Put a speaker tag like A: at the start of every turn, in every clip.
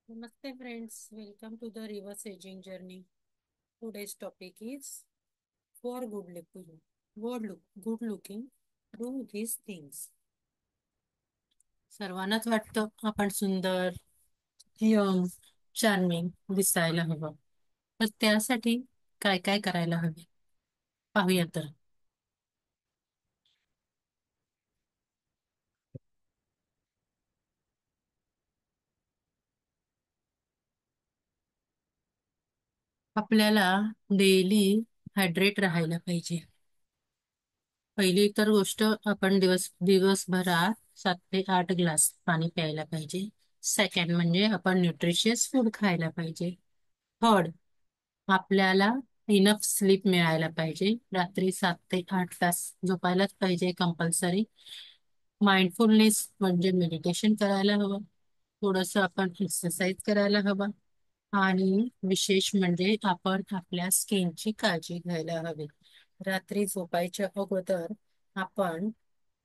A: Namaste friends, welcome to the reverse aging journey. Today's topic is for good looking, do these things. सर्वांनाच वाटतं आपण सुंदर, young, charming दिसायला हवं. तर त्यासाठी काय काय करायला हवे पाहूया तर. आपल्याला डेली हायड्रेट राहायला पाहिजे. पहिली तर गोष्ट आपण दिवसभरात 7 ते 8 ग्लास पाणी प्यायला पाहिजे. सेकंड म्हणजे आपण न्यूट्रिशियस फूड खायला पाहिजे. थर्ड, आपल्याला इनफ स्लीप मिळायला पाहिजे. रात्री 7 ते 8 तास झोपायलाच पाहिजे कंपल्सरी. माइंडफुलनेस म्हणजे मेडिटेशन करायला हवं. थोडस आपण एक्सरसाइज करायला हवं. आणि विशेष म्हणजे आपण आपल्या स्किनची काळजी घ्यायला हवी. रात्री झोपायच्या अगोदर आपण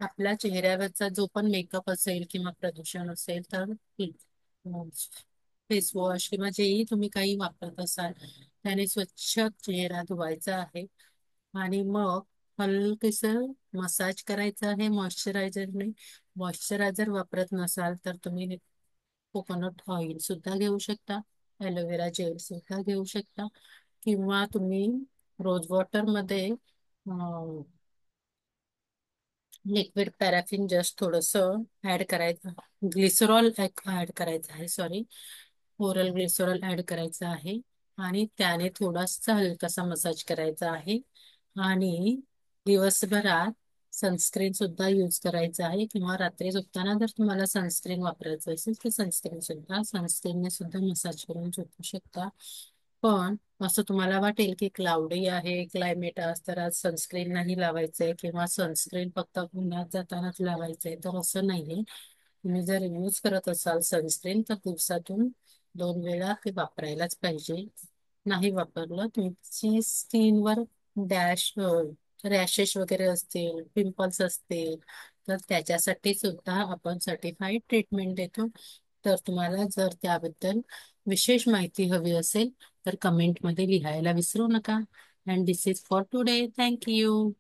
A: आपल्या चेहऱ्यावरचा जो पण मेकअप असेल किंवा प्रदूषण असेल तर फेस वॉश किंवा जेही तुम्ही काही वापरत असाल त्याने स्वच्छ चेहरा धुवायचा आहे. आणि मग हलकेस मसाज करायचा आहे मॉइश्चरायझरने. मॉइश्चरायझर वापरत नसाल तर तुम्ही कोकोनट ऑइल सुद्धा घेऊ शकता. ॲलोवेरा जेल सुद्धा घेऊ शकता. किंवा तुम्ही रोज वॉटर मध्ये लिक्विड पॅराफिन जस्ट थोडस ऍड करायचं. ग्लिसरॉल ऍड करायचं आहे, सॉरी, ओरल ग्लिसरॉल ऍड करायचं आहे. आणि त्याने थोडासा हलकासा मसाज करायचा आहे. आणि दिवसभरात सनस्क्रीन सुद्धा यूज करायचा आहे. किंवा रात्री झोपताना जर तुम्हाला सनस्क्रीन वापरायचं असेल तर सनस्क्रीनने सुद्धा मसाज करून झोपू शकता. पण असं तुम्हाला वाटेल की क्लाउडी आहे क्लायमेट आज, तर आज सनस्क्रीन नाही लावायचंय किंवा सनस्क्रीन फक्त उन्हात जातानाच लावायचंय, तर असं नाहीये. तुम्ही जर यूज करत असाल सनस्क्रीन तर दिवसातून 2 वेळा ते वापरायलाच पाहिजे. नाही वापरलं तुमची स्किनवर डॅश रॅशेस वगैरे असतील, पिंपल्स असतील, तर त्याच्यासाठी सुद्धा आपण सर्टिफाईड ट्रीटमेंट देतो. तर तुम्हाला जर त्याबद्दल विशेष माहिती हवी असेल तर कमेंटमध्ये लिहायला विसरू नका. And this is for today. Thank you.